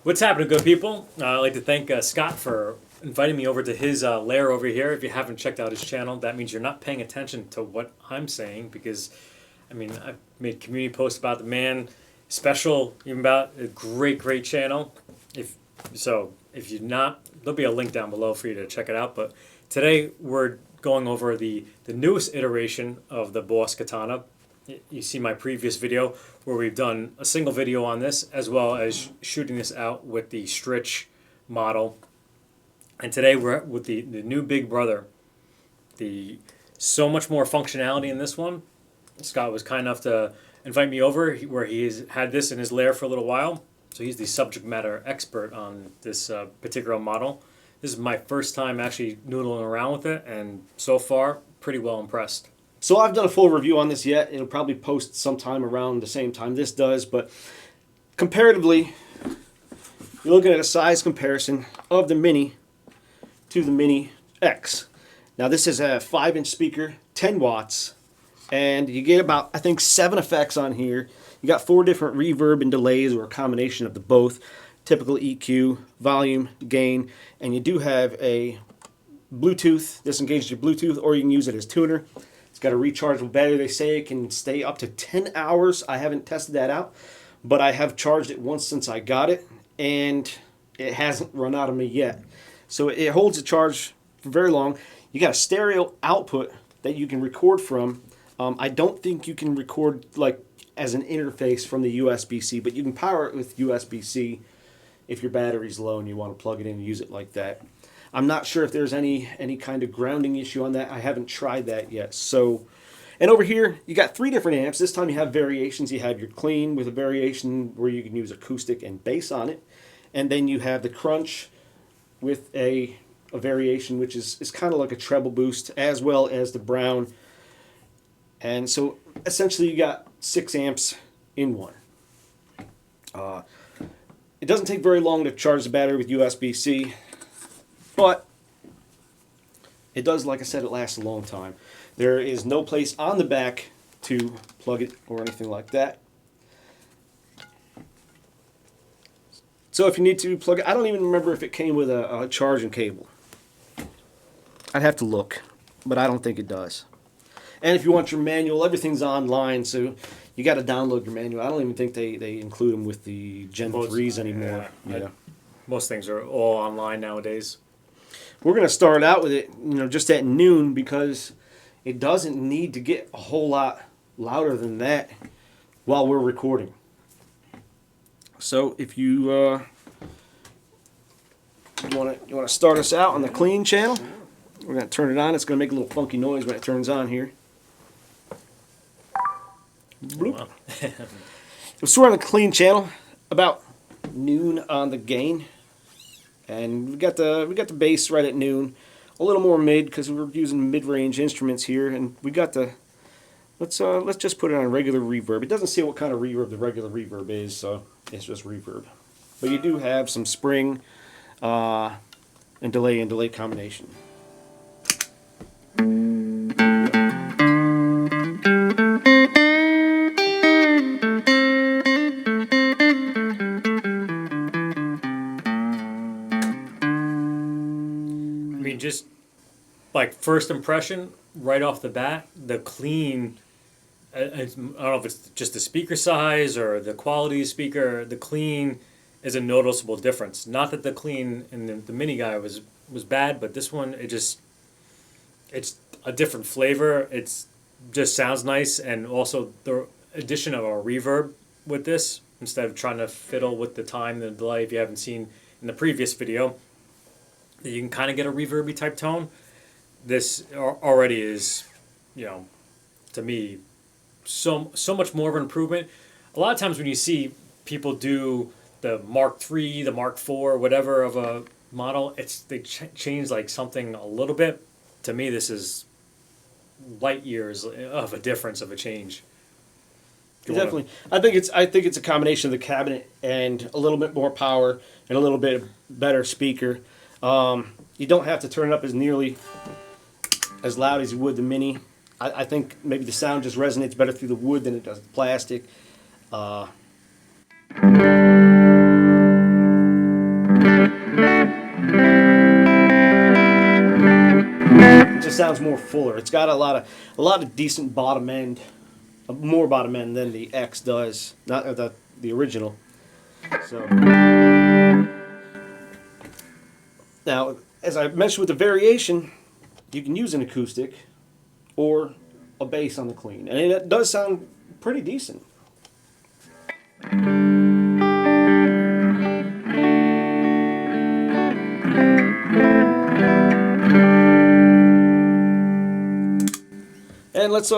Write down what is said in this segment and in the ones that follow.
What's happening, good people? I'd like to thank Scott for inviting me over to his lair over here. If you haven't checked out his channel, that means you're not paying attention to what I'm saying because, I've made community posts about the man, special, even about a great channel. If you're not, there'll be a link down below for you to check it out. But today we're going over the newest iteration of the Boss Katana. You see my previous video where we've done a single video on this as well as shooting this out with the Stritch model. And today we're with the new big brother. So much more functionality in this one. Scott was kind enough to invite me over where he's had this in his lair for a little while. So he's the subject matter expert on this particular model. This is my first time actually noodling around with it, and so far, pretty well impressed. So I've done a full review on this yet. It'll probably post sometime around the same time this does, but comparatively, you're looking at a size comparison of the Mini to the Mini X. Now this is a 5-inch speaker, 10 watts, and you get about, I think, 7 effects on here. You got 4 different reverb and delays, or a combination of the both. Typical EQ, volume, gain, and you do have a Bluetooth. This engages your Bluetooth, or you can use it as tuner. It's got a rechargeable battery. They say it can stay up to 10 hours. I haven't tested that out, but I have charged it once since I got it, and it hasn't run out of me yet. So it holds a charge for very long. You got a stereo output that you can record from. I don't think you can record like as an interface from the USB-C, but you can power it with USB-C if your battery's low and you want to plug it in and use it like that. I'm not sure if there's any kind of grounding issue on that. I haven't tried that yet. So, and over here, you got 3 different amps. This time you have variations. You have your clean with a variation where you can use acoustic and bass on it. And then you have the crunch with a variation, which is kind of like a treble boost, as well as the brown. And so essentially you got 6 amps in one. It doesn't take very long to charge the battery with USB-C. But it does, like I said, it lasts a long time. There is no place on the back to plug it or anything like that. So if you need to plug it, I don't even remember if it came with a charging cable. I'd have to look, but I don't think it does. And if you want your manual, everything's online, so you got to download your manual. I don't even think they include them with the Gen 3s anymore. Yeah. Most things are all online nowadays. We're going to start out with it, just at noon, because it doesn't need to get a whole lot louder than that while we're recording. So if you want to start us out on the clean channel, we're going to turn it on. It's going to make a little funky noise when it turns on here. Bloop. Wow. So we're on the clean channel, about noon on the gain. And we got the bass right at noon, a little more mid because we're using mid-range instruments here, and we got the let's just put it on regular reverb. It doesn't say what kind of reverb the regular reverb is, so it's just reverb. But you do have some spring and delay combination. Just like first impression, right off the bat, the clean, I don't know if it's just the speaker size or the quality of speaker, the clean is a noticeable difference. Not that the clean in the Mini guy was bad, but this one, it's a different flavor. It's just sounds nice, and also the addition of a reverb with this, instead of trying to fiddle with the time and the delay, if you haven't seen in the previous video, you can kind of get a reverby type tone. This already is, to me, so much more of an improvement. A lot of times when you see people do the Mark III, the Mark IV, whatever of a model, they change like something a little bit. To me, this is light years of a difference of a change. Definitely, I think it's a combination of the cabinet and a little bit more power and a little bit better speaker. You don't have to turn it up as nearly as loud as you would the Mini. I think maybe the sound just resonates better through the wood than it does the plastic. just sounds more fuller. It's got a lot of decent bottom end, more bottom end than the X does, not the original. So now, as I mentioned with the variation, you can use an acoustic or a bass on the clean, and it does sound pretty decent. And let's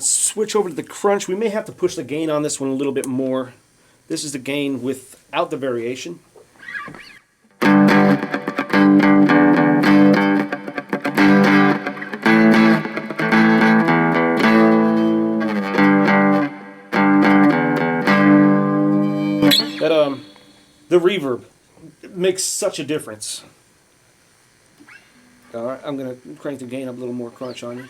switch over to the crunch. We may have to push the gain on this one a little bit more. This is the gain without the variation. That the reverb makes such a difference. All right, I'm gonna crank the gain up a little more crunch on you.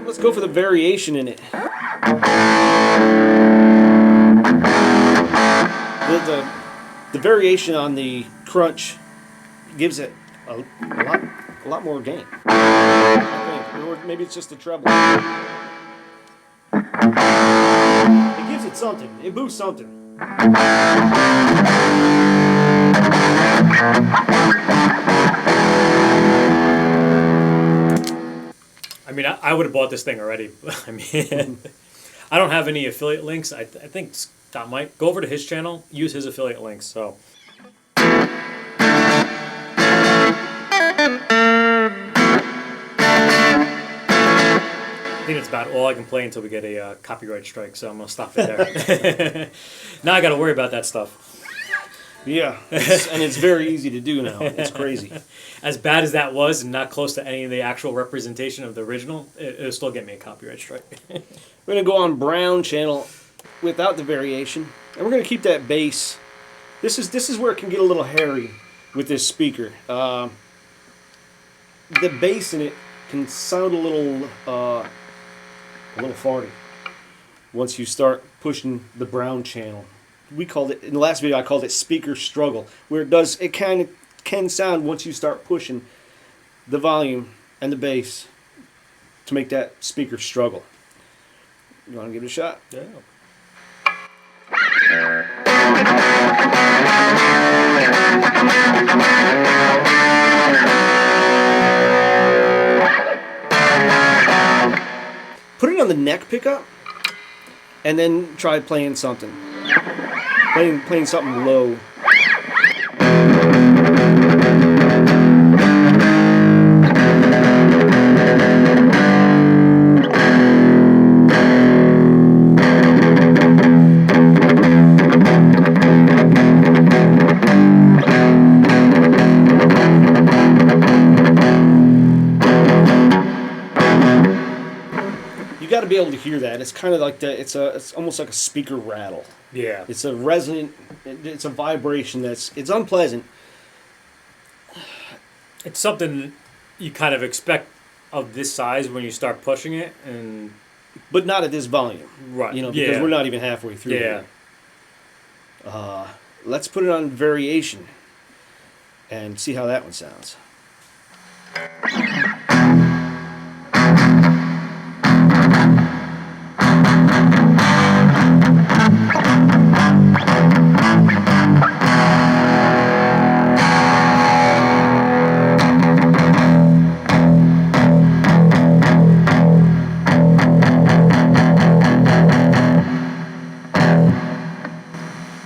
Let's go for the variation in it. The variation on the crunch gives it a lot more gain, I think. Or maybe it's just the treble. It gives it something. It boosts something. I mean, I would have bought this thing already. I mean, I don't have any affiliate links. I think Scott might go over to his channel, use his affiliate links. So. I think it's about all I can play until we get a copyright strike, so I'm going to stop it there. Now I got to worry about that stuff. Yeah, and it's very easy to do now. It's crazy. As bad as that was, and not close to any of the actual representation of the original, it'll still get me a copyright strike. We're going to go on brown channel without the variation, and we're going to keep that bass. This is where it can get a little hairy with this speaker. The bass in it can sound a little farty once you start pushing the brown channel. We called it, in the last video I called it speaker struggle, where it can sound once you start pushing the volume and the bass to make that speaker struggle. You want to give it a shot? Yeah. Put it on the neck pickup and then try playing something. Playing something low. You got to be able to hear that. It's kind of like it's almost like a speaker rattle. Yeah. It's a resonant, it's a vibration it's unpleasant. It's something you kind of expect of this size when you start pushing it, but not at this volume. Right. Because we're not even halfway through. Yeah. Here. Let's put it on variation and see how that one sounds.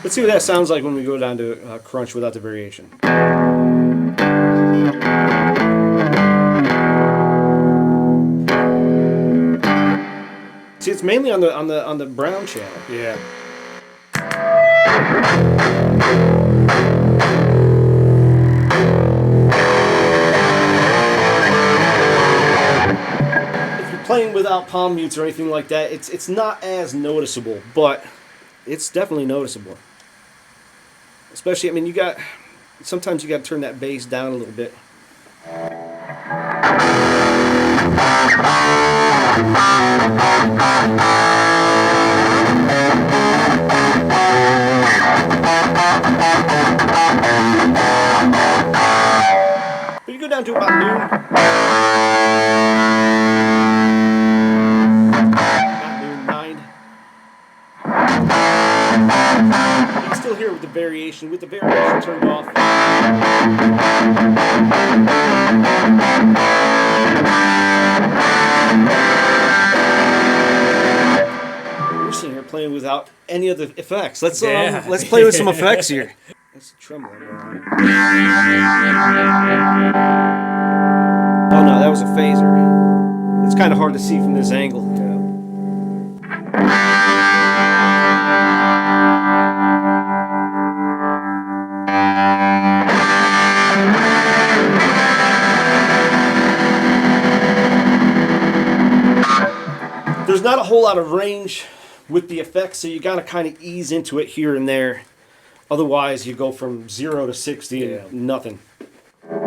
Let's see what that sounds like when we go down to crunch without the variation. See, it's mainly on the brown channel. Yeah. If you're without palm mutes or anything like that, it's not as noticeable, but it's definitely noticeable. Especially, I mean, sometimes you got to turn that bass down a little bit. But you go down to about noon. About noon, 9. You can still hear it with the variation turned off. We're sitting here playing without any of the effects. Let's play with some effects here. That's a tremolo. Oh no, that was a phaser. It's kind of hard to see from this angle. There's not a whole lot of range with the effects, so you gotta kind of ease into it here and there. Otherwise, you go from 0 to 60 and nothing. But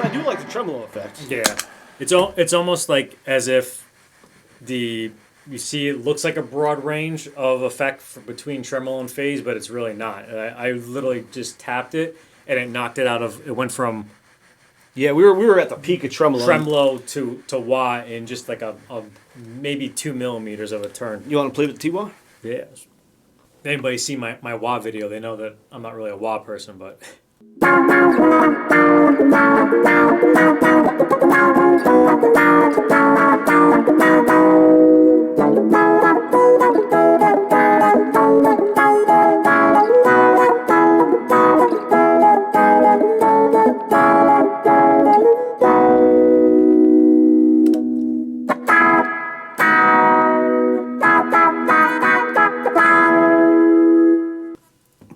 I do like the tremolo effect. Yeah, it's almost like as if you see it looks like a broad range of effect between tremolo and phase, but it's really not. I literally just tapped it and it knocked it out of. It went from Yeah, we were at the peak of tremolo to wah in just like a maybe 2 millimeters of a turn. You want to play with the T-wah? Yeah. Anybody see my wah video? They know that I'm not really a wah person, but.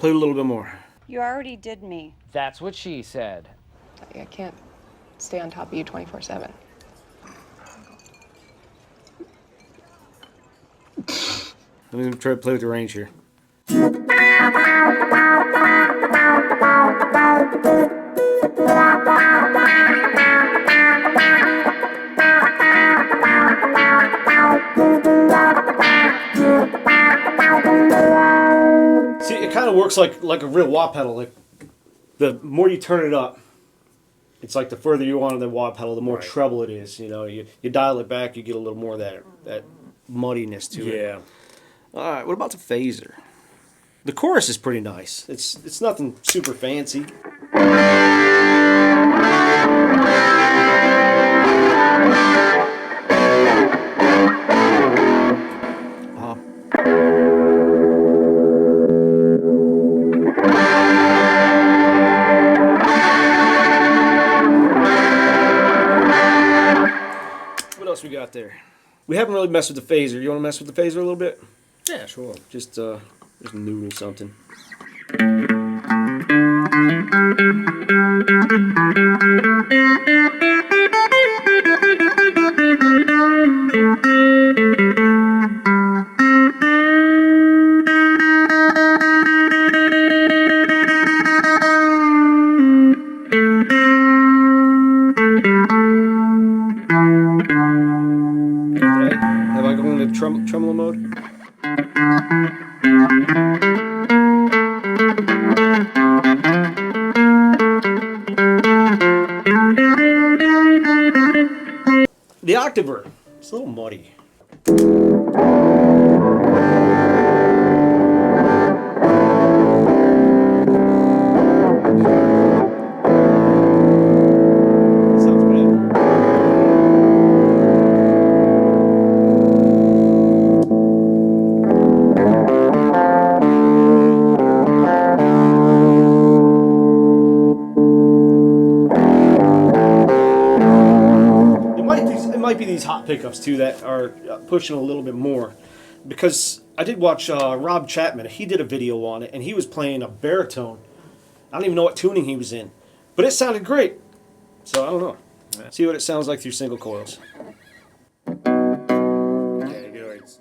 Play a little bit more. You already did me. That's what she said. I can't stay on top of you 24/7. Let me try to play with the range here. See, it kind of works like a real wah pedal. Like the more you turn it up, it's like the further you want the wah pedal, the more treble it is. You know, you dial it back, you get a little more of that muddiness to it. Yeah. All right, what about the phaser? The chorus is pretty nice. It's nothing super fancy. What else we got there? We haven't really messed with the phaser. You want to mess with the phaser a little bit? Yeah, sure. Just noodle something. Have I gone into tremolo mode? The octaver, it's a little muddy. Sounds bad. It might might be these hot pickups too that are pushing a little bit more, because I did watch Rob Chapman. He did a video on it, and he was playing a baritone. I don't even know what tuning he was in, but it sounded great. So I don't know. See what it sounds like through single coils. Okay, good words.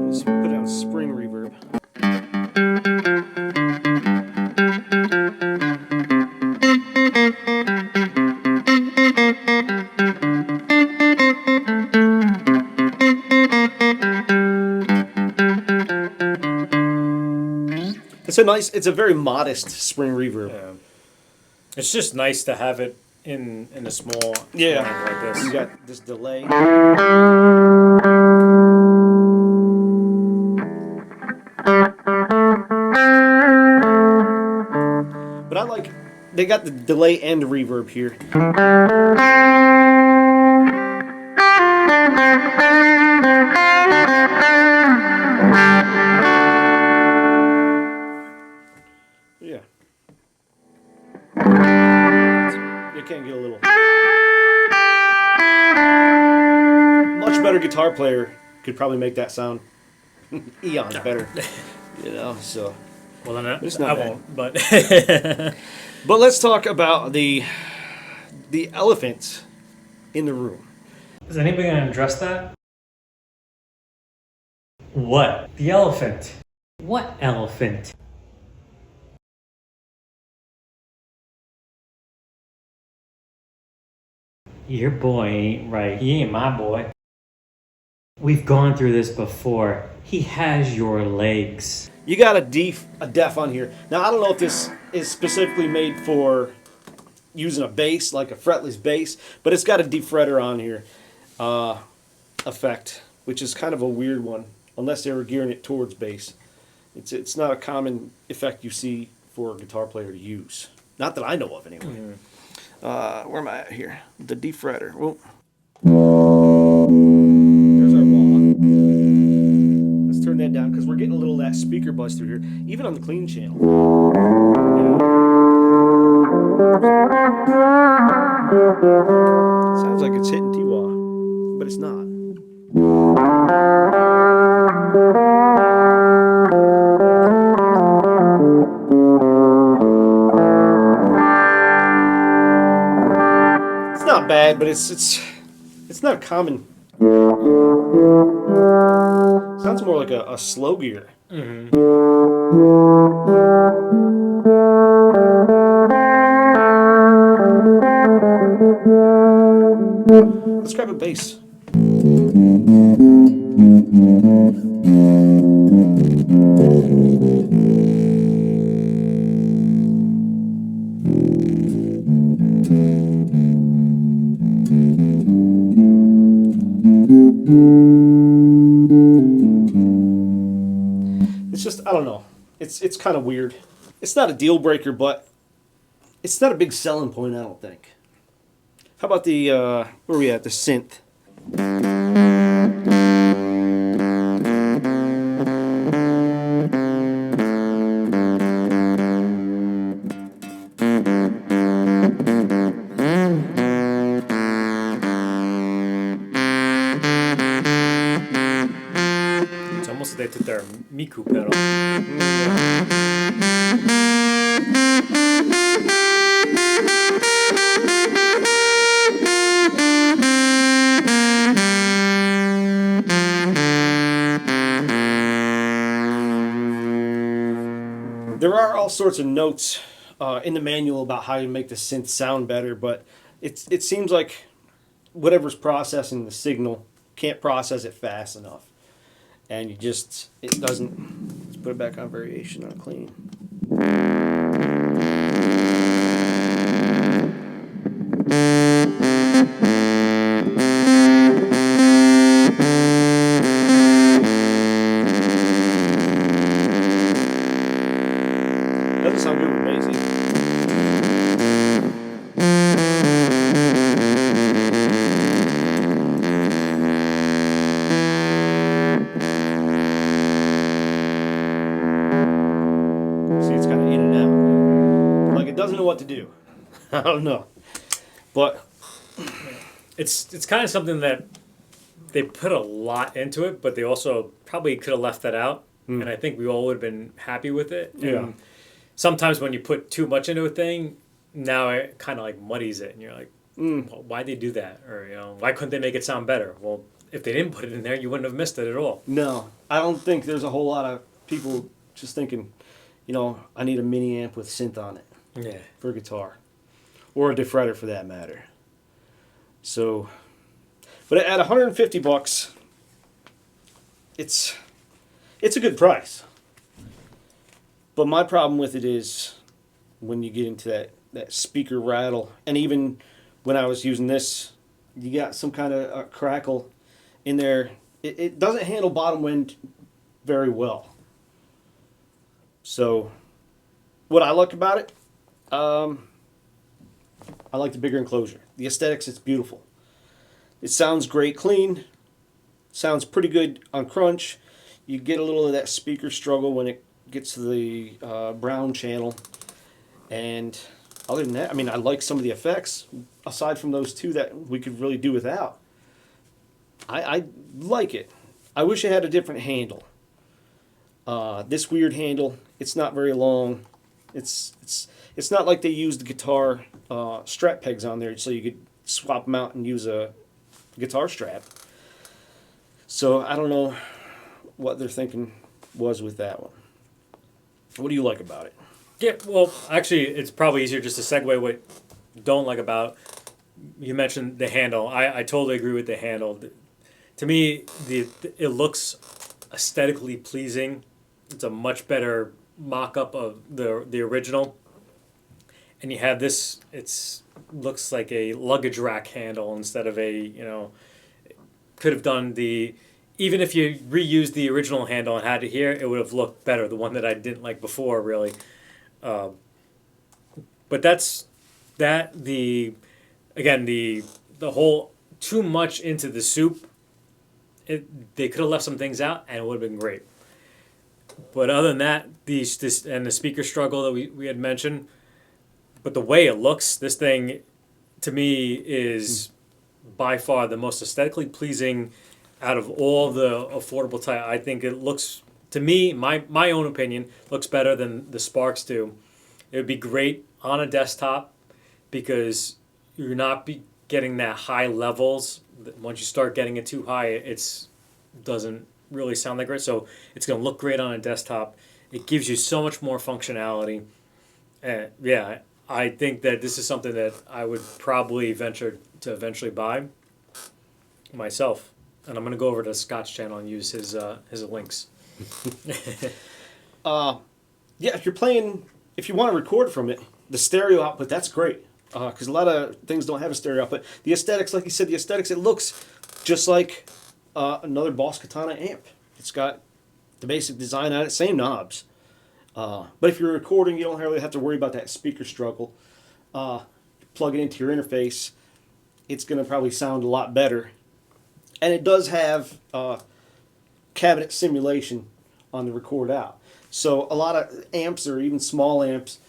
Let's put it on spring reverb. It's a very modest spring reverb. Yeah. It's just nice to have it in a small Yeah. amp like this. You got this delay. But I like, they got the delay and reverb here. Yeah. You can't get a little. Much better guitar player could probably make that sound eons better. You know, so. Well, then It's not I bad. won't. But But let's talk about the elephant in the room. is anybody gonna address that? What? The elephant. What elephant? Your boy ain't right. He ain't my boy. We've gone through this before. He has your legs. You got a def on here. Now I don't know if this is specifically made for using a bass, like a fretless bass, but it's got a defretter on here effect, which is kind of a weird one, unless they were gearing it towards bass. It's not a common effect you see for a guitar player to use. Not that I know of, anyway. Where am I at here? The defretter. Well, there's our wah. Let's turn that down because we're getting a little of that speaker buzz through here, even on the clean channel. Sounds like it's hitting T-wah, but it's not. It's not bad, but it's not a common. Sounds more like a slow gear. Let's grab a bass. It's just, I don't know. It's kind of weird. It's not a deal breaker, but it's not a big selling point, I don't think. How about the, where are we at? The synth. It's almost like they took their Miku pedal. There are all sorts of notes in the manual about how you make the synth sound better, but it seems like whatever's processing the signal can't process it fast enough. And it doesn't. Let's put it back on variation on clean. Doesn't sound good with bass either. doesn't know what to do. I don't know. But It's kind of something that they put a lot into it, but they also probably could have left that out. And I think we all would have been happy with it. Yeah. And sometimes when you put too much into a thing, now it kind of like muddies it, and you're like, well, why'd they do that? Or why couldn't they make it sound better? Well, if they didn't put it in there, you wouldn't have missed it at all. no, I don't think there's a whole lot of people just thinking, I need a mini amp with synth on it Yeah. for guitar, or a diffratter for that matter. So, but at $150, it's a good price. But my problem with it is when you get into that speaker rattle, and even when I was using this, you got some kind of crackle in there. It doesn't handle bottom wind very well. So, what I like about it, I like the bigger enclosure. The aesthetics, it's beautiful. It sounds great clean. Sounds pretty good on crunch. You get a little of that speaker struggle when it gets to the brown channel. And other than that, I mean, I like some of the effects. Aside from those two that we could really do without. I like it. I wish it had a different handle. This weird handle, it's not very long. It's not like they used the guitar strap pegs on there so you could swap them out and use a guitar strap. So I don't know what they're thinking was with that one. What do you like about it? Yeah, well, actually, it's probably easier just to segue what you don't like about. You mentioned the handle. I totally agree with the handle. To me, it looks aesthetically pleasing. It's a much better mock-up of the original. And you have this. Looks like a luggage rack handle instead of a could have done the. Even if you reused the original handle and had it here, it would have looked better. The one that I didn't like before, really. But that's that. The whole too much into the soup. They could have left some things out, and it would have been great. But other than that, this and the speaker struggle that we had mentioned. But the way it looks, this thing, to me, is by far the most aesthetically pleasing out of all the affordable type. I think it looks, to me, my own opinion, looks better than the Sparks do. It would be great on a desktop because you're not getting that high levels. Once you start getting it too high, it doesn't really sound that great. So it's going to look great on a desktop. It gives you so much more functionality. And yeah, I think that this is something that I would probably venture to eventually buy myself. And I'm going to go over to Scott's channel and use his links. Yeah, if you want to record from it, the stereo output, that's great. Because a lot of things don't have a stereo output. The aesthetics, like you said, it looks just like another Boss Katana amp. It's got the basic design on it, same knobs. But if you're recording, you don't really have to worry about that speaker struggle. Plug it into your interface, it's going to probably sound a lot better. And it does have cabinet simulation on the record out. So a lot of amps, or even small amps,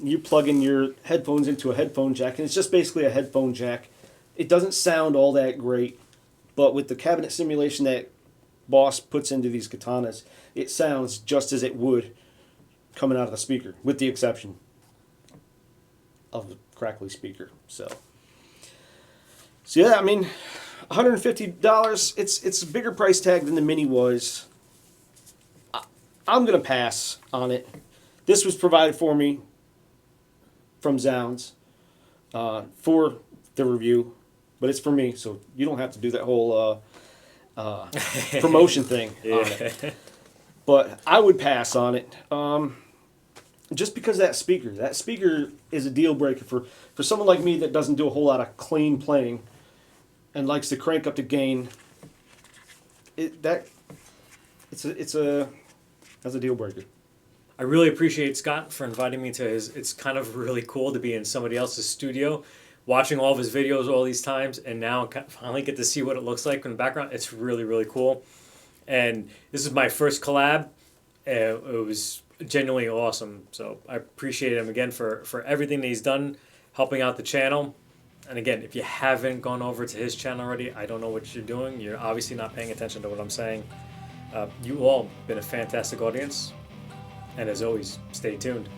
you plug in your headphones into a headphone jack, and it's just basically a headphone jack. It doesn't sound all that great, but with the cabinet simulation that Boss puts into these katanas, it sounds just as it would coming out of the speaker, with the exception of the crackly speaker. So yeah, I mean, $150. It's a bigger price tag than the Mini was. I'm gonna pass on it. This was provided for me from Zounds for the review, but it's for me, so you don't have to do that whole promotion thing on it. But I would pass on it, just because that speaker is a deal breaker for someone like me that doesn't do a whole lot of clean playing and likes to crank up the gain. That's a deal breaker. I really appreciate Scott for inviting me to his. It's kind of really cool to be in somebody else's studio, watching all of his videos all these times, and now finally get to see what it looks like in the background. It's really, really cool. And this is my first collab. It was genuinely awesome. So I appreciate him again for everything that he's done, helping out the channel. And again, if you haven't gone over to his channel already, I don't know what you're doing. You're obviously not paying attention to what I'm saying. You all been a fantastic audience, and as always, stay tuned.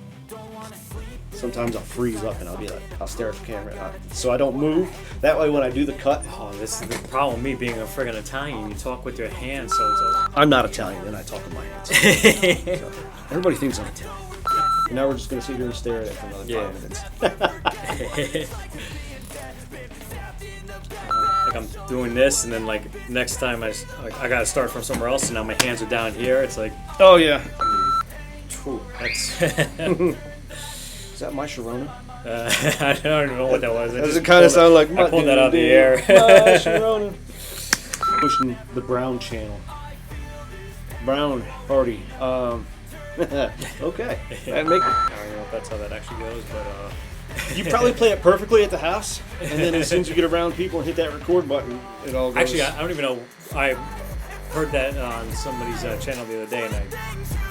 Sometimes I'll freeze up and I'll stare at the camera so I don't move. That way when I do the cut, Oh, this is the problem with me being a friggin' Italian. You talk with your hands, so it's I'm not Italian and I talk with my hands. So, everybody thinks I'm Italian. And now we're just going to sit here and stare at it for another 5 minutes. like I'm doing this, and then like next time I gotta start from somewhere else, and now my hands are down here. It's like, Oh, yeah. phew, that's Is that my Sharona? I don't even know what that was. Does it kind of sound like I pulled that out of the air. My Sharona. Pushing the Brown channel. Brown party. Okay. I don't know if that's how that actually goes, but You probably play it perfectly at the house, and then as soon as you get around people and hit that record button, it all goes. actually I don't even know. I heard that on somebody's channel the other day, and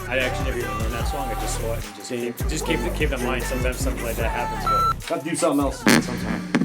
I actually never even learned that song. I just saw it and just keep it in mind. Sometimes something like that happens, but Got to do something else sometime.